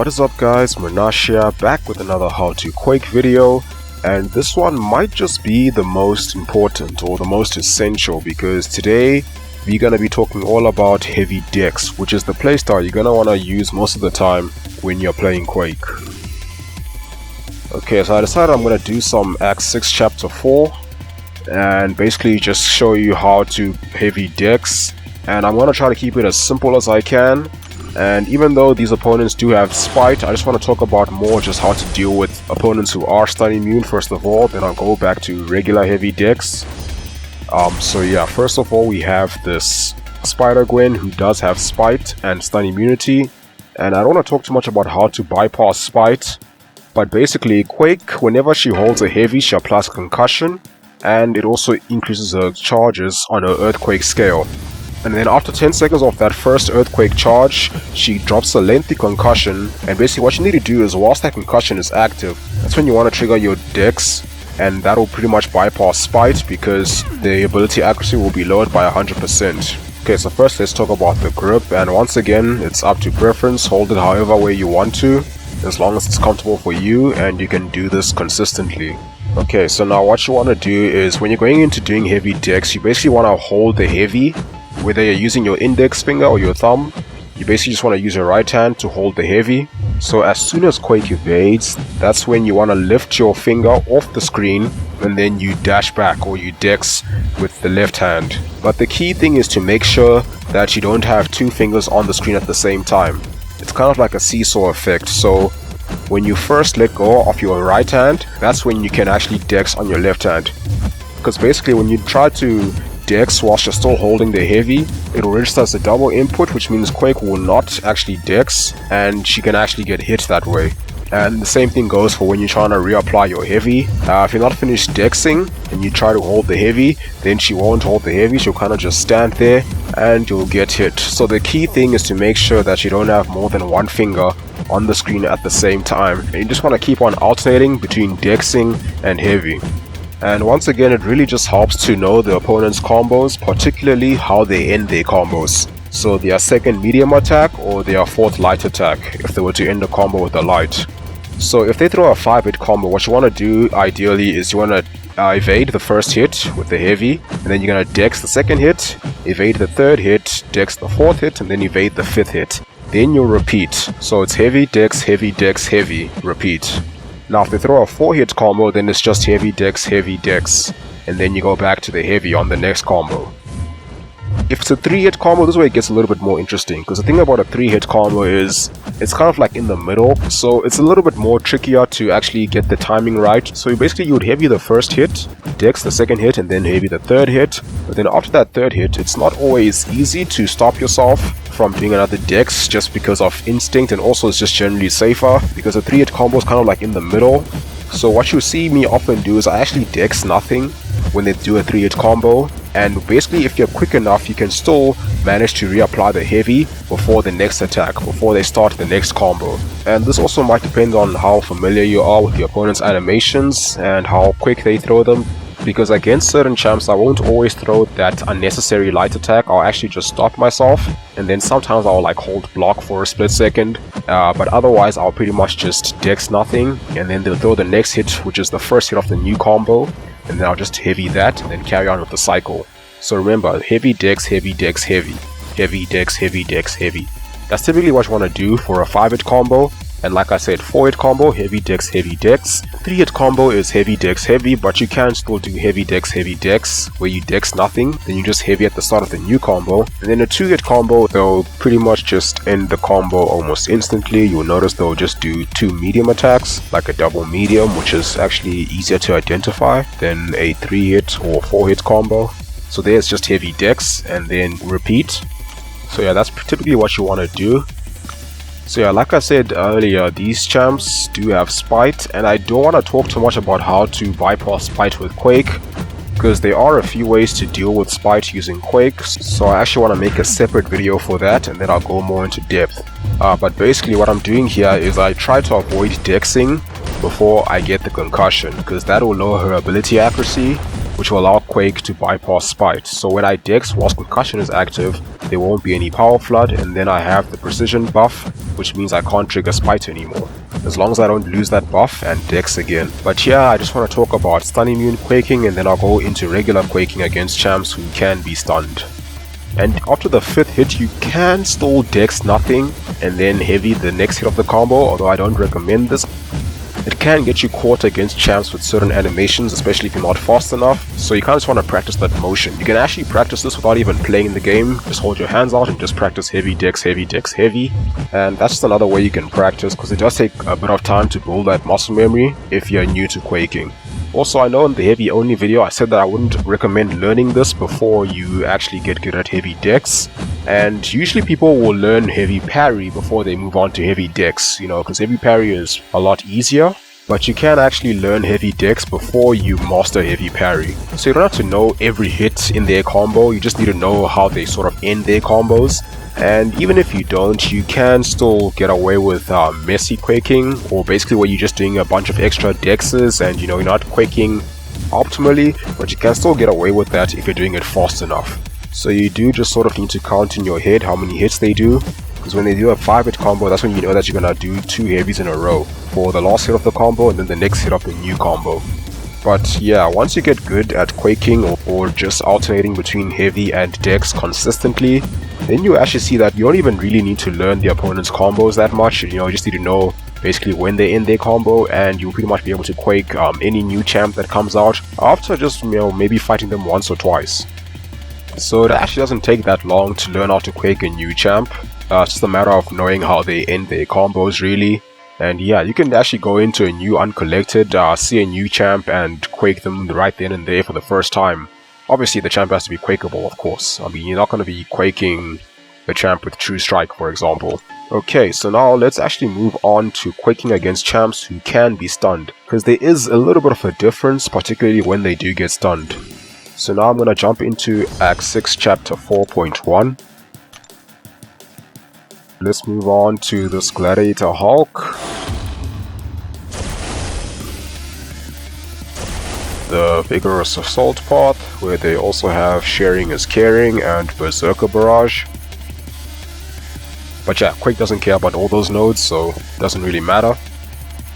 What is up guys, Murnash here, back with another how to Quake video, and this one might just be the most important or the most essential because today we're going to be talking all about heavy decks, which is the playstyle you're going to want to use most of the time when you're playing Quake. Okay, so I decided I'm going to do some Act 6 Chapter 4 and basically just show you how to heavy decks, and I'm going to try to keep it as simple as I can. And even though these opponents do have Spite, I just want to talk about more just how to deal with opponents who are stun immune first of all, then I'll go back to regular heavy decks. So yeah, first of all we have this Spider-Gwen who does have Spite and stun immunity, and I don't want to talk too much about how to bypass Spite, but basically Quake, whenever she holds a heavy, she applies concussion, and it also increases her charges on her Earthquake scale. And then after 10 seconds of that first Earthquake charge, she drops a lengthy concussion, and basically what you need to do is whilst that concussion is active, that's when you want to trigger your decks, and that will pretty much bypass Spite because the ability accuracy will be lowered by 100%. Okay, so first let's talk about the grip, and once again it's up to preference, hold it however way you want to, as long as it's comfortable for you and you can do this consistently. Okay, so now what you want to do is when you're going into doing heavy decks, you basically want to hold the heavy. Whether you're using your index finger or your thumb, you basically just want to use your right hand to hold the heavy. So as soon as Quake evades, that's when you want to lift your finger off the screen and then you dash back or you dex with the left hand. But the key thing is to make sure that you don't have two fingers on the screen at the same time. It's kind of like a seesaw effect, so when you first let go of your right hand, that's when you can actually dex on your left hand. Because basically when you try to dex whilst you're still holding the heavy, it will register as a double input, which means Quake will not actually dex and she can actually get hit that way. And the same thing goes for when you're trying to reapply your heavy. If you're not finished dexing and you try to hold the heavy, then she won't hold the heavy, she'll kind of just stand there and you'll get hit. So the key thing is to make sure that you don't have more than one finger on the screen at the same time, and you just want to keep on alternating between dexing and heavy. And once again, it really just helps to know the opponent's combos, particularly how they end their combos. So their second medium attack or their fourth light attack, if they were to end a combo with a light. So if they throw a 5-hit combo, what you want to do ideally is you want to evade the first hit with the heavy, and then you're going to dex the second hit, evade the third hit, dex the fourth hit, and then evade the fifth hit. Then you'll repeat. So it's heavy, dex, heavy, dex, heavy, repeat. Now if they throw a 4-hit combo, then it's just heavy, dex, and then you go back to the heavy on the next combo. If it's a 3-hit combo, this is where it gets a little bit more interesting, because the thing about a 3-hit combo is it's kind of like in the middle, so it's a little bit more trickier to actually get the timing right. So basically you would heavy the first hit, dex the second hit, and then heavy the third hit. But then after that third hit, it's not always easy to stop yourself from doing another dex just because of instinct, and also it's just generally safer because a 3-hit combo is kind of like in the middle. So what you see me often do is I actually dex nothing when they do a 3-hit combo, and basically if you're quick enough you can still manage to reapply the heavy before the next attack, before they start the next combo. And this also might depend on how familiar you are with the opponent's animations and how quick they throw them, because against certain champs I won't always throw that unnecessary light attack. I'll actually just stop myself, and then sometimes I'll like hold block for a split second, but otherwise I'll pretty much just dex nothing, and then they'll throw the next hit, which is the first hit of the new combo, and then I'll just heavy that and then carry on with the cycle. So remember, heavy dex, heavy dex, heavy, heavy dex, heavy dex, heavy. That's typically what you want to do for a 5-hit combo. And like I said, 4-hit combo, heavy dex, 3-hit combo is heavy dex, heavy, but you can still do heavy dex, where you dex nothing, then you just heavy at the start of the new combo. And then a 2-hit combo, they'll pretty much just end the combo almost instantly. You'll notice they'll just do 2 medium attacks, like a double medium, which is actually easier to identify than a 3-hit or 4-hit combo. So there's just heavy dex, and then repeat. So yeah, that's typically what you want to do. So yeah, like I said earlier, these champs do have Spite, and I don't want to talk too much about how to bypass Spite with Quake, because there are a few ways to deal with Spite using Quake, so I actually want to make a separate video for that, and then I'll go more into depth. But basically what I'm doing here is I try to avoid dexing before I get the concussion, because that will lower her ability accuracy, which will allow Quake to bypass Spite. So when I Dex whilst Concussion is active, there won't be any Power Flood, and then I have the Precision buff, which means I can't trigger Spite anymore, as long as I don't lose that buff and Dex again. But yeah, I just want to talk about stun immune quaking, and then I'll go into regular quaking against champs who can be stunned. And after the 5th hit, you can still Dex nothing and then heavy the next hit of the combo, although I don't recommend this. It can get you caught against champs with certain animations, especially if you're not fast enough, so you kind of just want to practice that motion. You can actually practice this without even playing the game. Just hold your hands out and just practice heavy Dex, heavy Dex, heavy. And that's just another way you can practice, because it does take a bit of time to build that muscle memory if you're new to quaking. Also, I know in the heavy only video I said that I wouldn't recommend learning this before you actually get good at heavy Dex, and usually people will learn heavy parry before they move on to heavy Dex, you know, because heavy parry is a lot easier, but you can actually learn heavy Dex before you master heavy parry. So you don't have to know every hit in their combo, you just need to know how they sort of end their combos. And even if you don't, you can still get away with messy quaking, or basically where you're just doing a bunch of extra dexes and you're not quaking optimally, but you can still get away with that if you're doing it fast enough. So you do just sort of need to count in your head how many hits they do, because when they do a 5-hit combo, that's when you know that you're gonna do 2 heavies in a row for the last hit of the combo and then the next hit of the new combo. But yeah, once you get good at quaking or just alternating between heavy and Dex consistently, then you actually see that you don't even really need to learn the opponent's combos that much. You just need to know basically when they end their combo, and you'll pretty much be able to quake any new champ that comes out after just maybe fighting them once or twice. So it actually doesn't take that long to learn how to quake a new champ. It's just a matter of knowing how they end their combos really. And yeah, you can actually go into a new uncollected, see a new champ and quake them right then and there for the first time. Obviously the champ has to be quakeable, of course. I mean, you're not going to be quaking a champ with True Strike, for example. Okay, so now let's actually move on to quaking against champs who can be stunned, because there is a little bit of a difference, particularly when they do get stunned. So now I'm going to jump into Act 6 Chapter 4.1. Let's move on to this Gladiator Hulk. The Vigorous Assault path, where they also have Sharing is Caring and Berserker Barrage. But yeah, Quake doesn't care about all those nodes, so it doesn't really matter.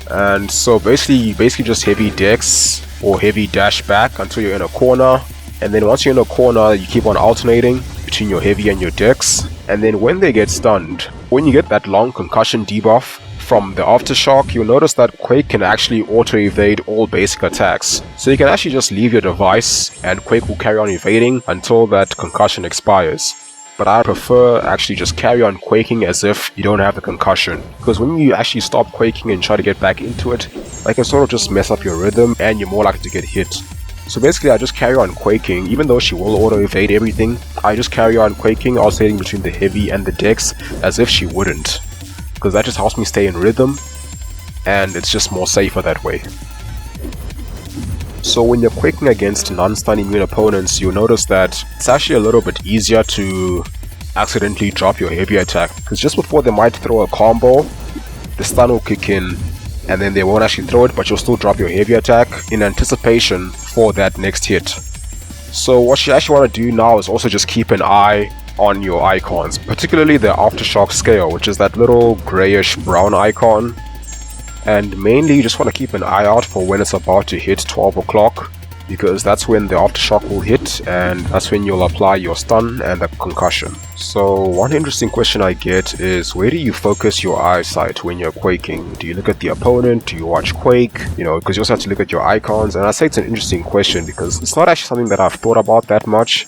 And so basically just heavy Dex or heavy dash back until you're in a corner, and then once you're in a corner you keep on alternating between your heavy and your Dex, and then when they get stunned, when you get that long concussion debuff from the Aftershock, you'll notice that Quake can actually auto-evade all basic attacks. So you can actually just leave your device and Quake will carry on evading until that concussion expires. But I prefer actually just carry on quaking as if you don't have the concussion, because when you actually stop quaking and try to get back into it, that can sort of just mess up your rhythm and you're more likely to get hit. So basically I just carry on quaking, even though she will auto-evade everything, I just carry on quaking, alternating between the heavy and the Dex as if she wouldn't, because that just helps me stay in rhythm and it's just more safer that way. So when you're quaking against non-stun immune opponents, you'll notice that it's actually a little bit easier to accidentally drop your heavy attack, because just before they might throw a combo, the stun will kick in and then they won't actually throw it, but you'll still drop your heavy attack in anticipation for that next hit. So what you actually want to do now is also just keep an eye on your icons, particularly the Aftershock scale, which is that little grayish brown icon. And mainly you just want to keep an eye out for when it's about to hit 12 o'clock, because that's when the Aftershock will hit and that's when you'll apply your stun and the concussion. So one interesting question I get is, where do you focus your eyesight when you're quaking? Do you look at the opponent? Do you watch Quake? Because you also have to look at your icons. And I say it's an interesting question because it's not actually something that I've thought about that much.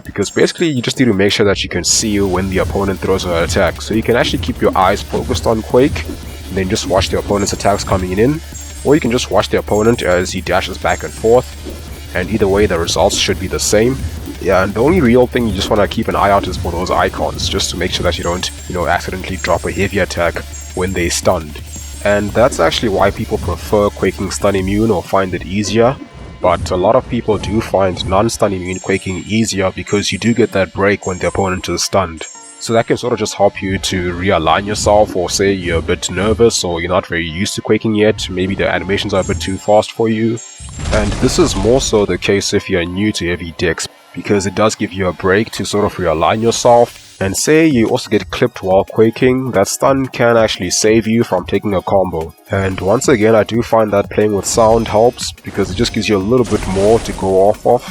Because basically you just need to make sure that you can see when the opponent throws an attack. So you can actually keep your eyes focused on Quake and then just watch the opponent's attacks coming in. Or you can just watch the opponent as he dashes back and forth, and either way the results should be the same. Yeah, and the only real thing you just want to keep an eye out is for those icons, just to make sure that you don't, accidentally drop a heavy attack when they're stunned. And that's actually why people prefer quaking stun immune or find it easier. But a lot of people do find non-stun immune quaking easier because you do get that break when the opponent is stunned. So that can sort of just help you to realign yourself, or say you're a bit nervous or you're not very used to quaking yet, maybe the animations are a bit too fast for you. And this is more so the case if you're new to heavy decks, because it does give you a break to sort of realign yourself. And say you also get clipped while quaking, that stun can actually save you from taking a combo. And once again, I do find that playing with sound helps, because it just gives you a little bit more to go off of,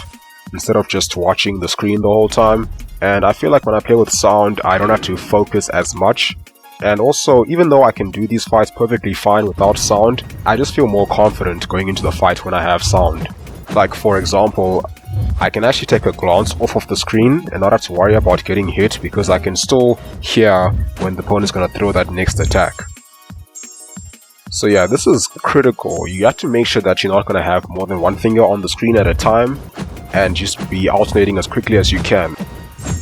instead of just watching the screen the whole time. And I feel like when I play with sound, I don't have to focus as much. And also, even though I can do these fights perfectly fine without sound, I just feel more confident going into the fight when I have sound. Like, for example, I can actually take a glance off of the screen and not have to worry about getting hit, because I can still hear when the opponent's gonna throw that next attack. So yeah, this is critical. You have to make sure that you're not gonna have more than one finger on the screen at a time, and just be alternating as quickly as you can.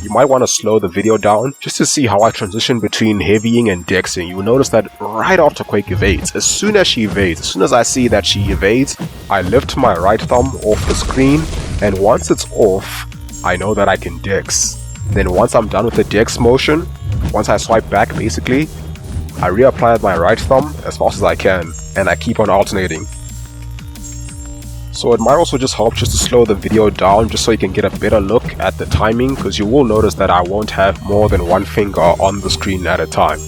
You might want to slow the video down just to see how I transition between heavying and dexing. You will notice that right after Quake evades, as soon as she evades, as soon as I see that she evades, I lift my right thumb off the screen, and once it's off, I know that I can dex. Then once I'm done with the dex motion, once I swipe back basically, I reapply my right thumb as fast as I can, and I keep on alternating. So it might also just help just to slow the video down, just so you can get a better look at the timing, because you will notice that I won't have more than one finger on the screen at a time.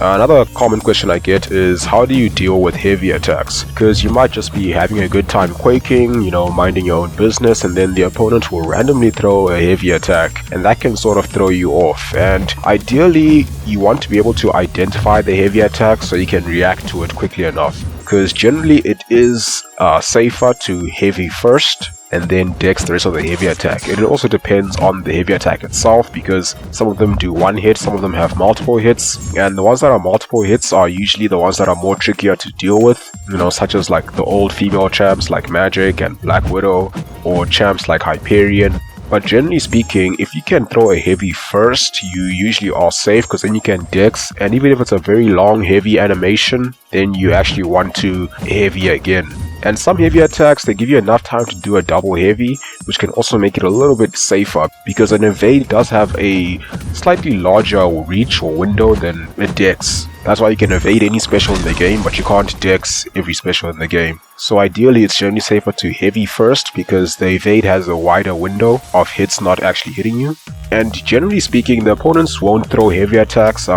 Another common question I get is, how do you deal with heavy attacks? Because you might just be having a good time quaking, you know, minding your own business, and then the opponent will randomly throw a heavy attack, and that can sort of throw you off. And ideally, you want to be able to identify the heavy attack so you can react to it quickly enough. Because generally it is safer to heavy first and then dex the rest of the heavy attack. It also depends on the heavy attack itself, because some of them do one hit, some of them have multiple hits, and the ones that are multiple hits are usually the ones that are more trickier to deal with, you know, such as like the old female champs like Magic and Black Widow, or champs like Hyperion. But generally speaking, if you can throw a heavy first, you usually are safe, because then you can dex, and even if it's a very long heavy animation, then you actually want to heavy again. And some heavy attacks, they give you enough time to do a double heavy, which can also make it a little bit safer, because an evade does have a slightly larger reach or window than a dex. That's why you can evade any special in the game, but you can't dex every special in the game. So ideally, it's generally safer to heavy first, because the evade has a wider window of hits not actually hitting you. And generally speaking, the opponents won't throw heavy attacks.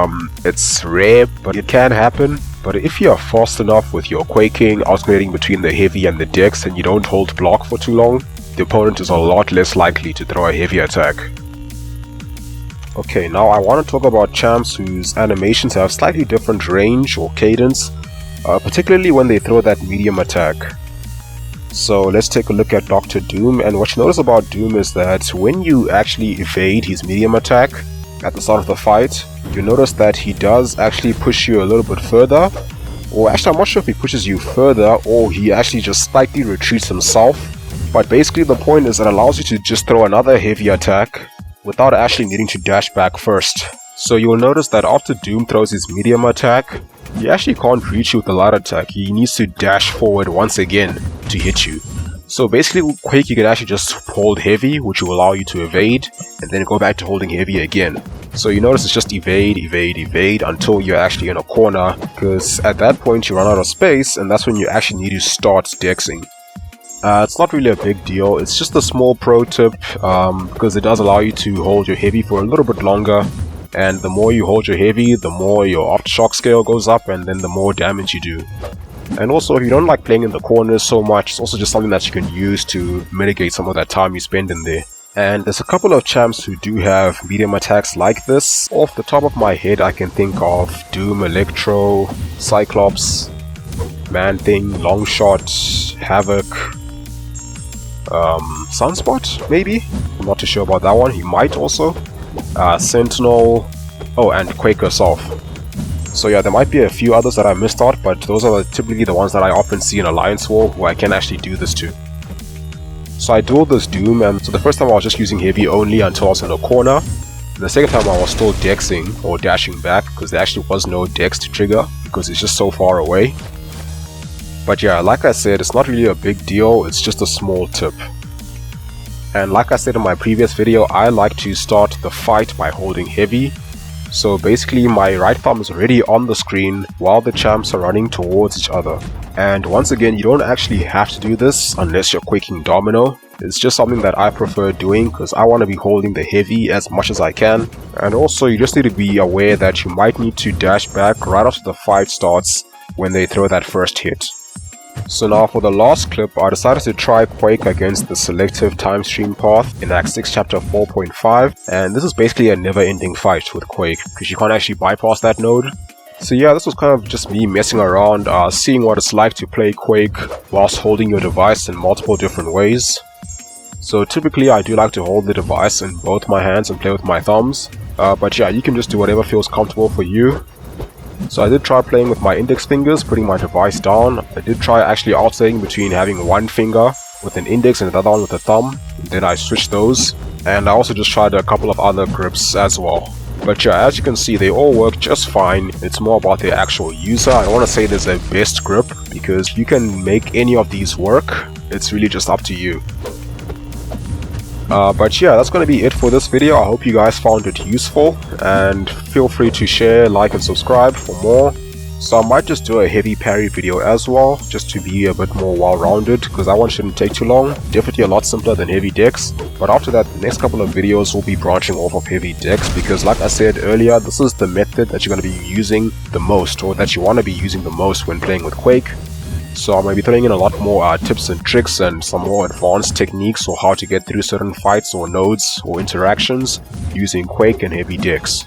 It's rare, but it can happen. But if you are fast enough with your quaking, alternating between the heavy and the dex, and you don't hold block for too long, the opponent is a lot less likely to throw a heavy attack. Okay, now I want to talk about champs whose animations have slightly different range or cadence, particularly when they throw that medium attack. So let's take a look at Dr. Doom, and what you notice about Doom is that when you actually evade his medium attack at the start of the fight, you notice that he does actually push you a little bit further, or actually I'm not sure if he pushes you further or he actually just slightly retreats himself, but basically the point is it allows you to just throw another heavy attack without actually needing to dash back first. So you will notice that after Doom throws his medium attack, he actually can't reach you with the light attack. He needs to dash forward once again to hit you. So basically with Quake you can actually just hold heavy, which will allow you to evade, and then go back to holding heavy again. So you notice it's just evade, evade, evade until you're actually in a corner, because at that point you run out of space, and that's when you actually need to start dexing. It's not really a big deal, it's just a small pro tip, because it does allow you to hold your heavy for a little bit longer, and the more you hold your heavy, the more your aftershock scale goes up, and then the more damage you do. And also, if you don't like playing in the corners so much, it's also just something that you can use to mitigate some of that time you spend in there. And there's a couple of champs who do have medium attacks like this. Off the top of my head, I can think of Doom, Electro, Cyclops, Man-Thing, Longshot, Havoc, Sunspot, maybe? I'm not too sure about that one. He might also. Sentinel, oh, and Quake herself. So yeah, there might be a few others that I missed out, but those are typically the ones that I often see in Alliance War where I can actually do this to. So I dueled this Doom, and so the first time I was just using heavy only until I was in a corner. The second time I was still dexing or dashing back, because there actually was no dex to trigger because it's just so far away. But yeah, like I said, it's not really a big deal, it's just a small tip. And like I said in my previous video, I like to start the fight by holding heavy, So basically my right thumb is already on the screen while the champs are running towards each other. And once again, you don't actually have to do this unless you're quaking domino. It's just something that I prefer doing because I want to be holding the heavy as much as I can. And also you just need to be aware that you might need to dash back right after the fight starts when they throw that first hit. So now for the last clip, I decided to try Quake against the selective time stream path in Act 6 chapter 4.5, and this is basically a never-ending fight with Quake because you can't actually bypass that node. So yeah, this was kind of just me messing around, seeing what it's like to play Quake whilst holding your device in multiple different ways. So typically I do like to hold the device in both my hands and play with my thumbs, but yeah, you can just do whatever feels comfortable for you. So I did try playing with my index fingers, putting my device down. I did try actually alternating between having one finger with an index and the other one with a thumb. Then I switched those. And I also just tried a couple of other grips as well. But yeah, as you can see, they all work just fine. It's more about the actual user. I don't want to say there's a best grip because you can make any of these work. It's really just up to you. But yeah, that's going to be it for this video. I hope you guys found it useful, and feel free to share, like and subscribe for more. So I might just do a heavy parry video as well, just to be a bit more well-rounded, because that one shouldn't take too long. Definitely a lot simpler than heavy decks. But after that, the next couple of videos will be branching off of heavy decks, because like I said earlier, this is the method that you're going to be using the most, or that you want to be using the most when playing with Quake. So I'm going to be throwing in a lot more tips and tricks and some more advanced techniques on how to get through certain fights or nodes or interactions using Quake and heavy decks.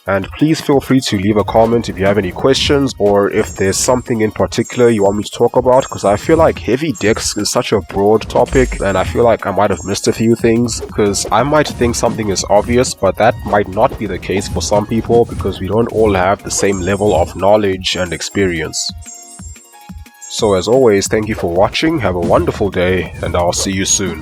And please feel free to leave a comment if you have any questions or if there's something in particular you want me to talk about, because I feel like heavy decks is such a broad topic and I feel like I might have missed a few things, because I might think something is obvious but that might not be the case for some people because we don't all have the same level of knowledge and experience. So as always, thank you for watching, have a wonderful day, and I'll see you soon.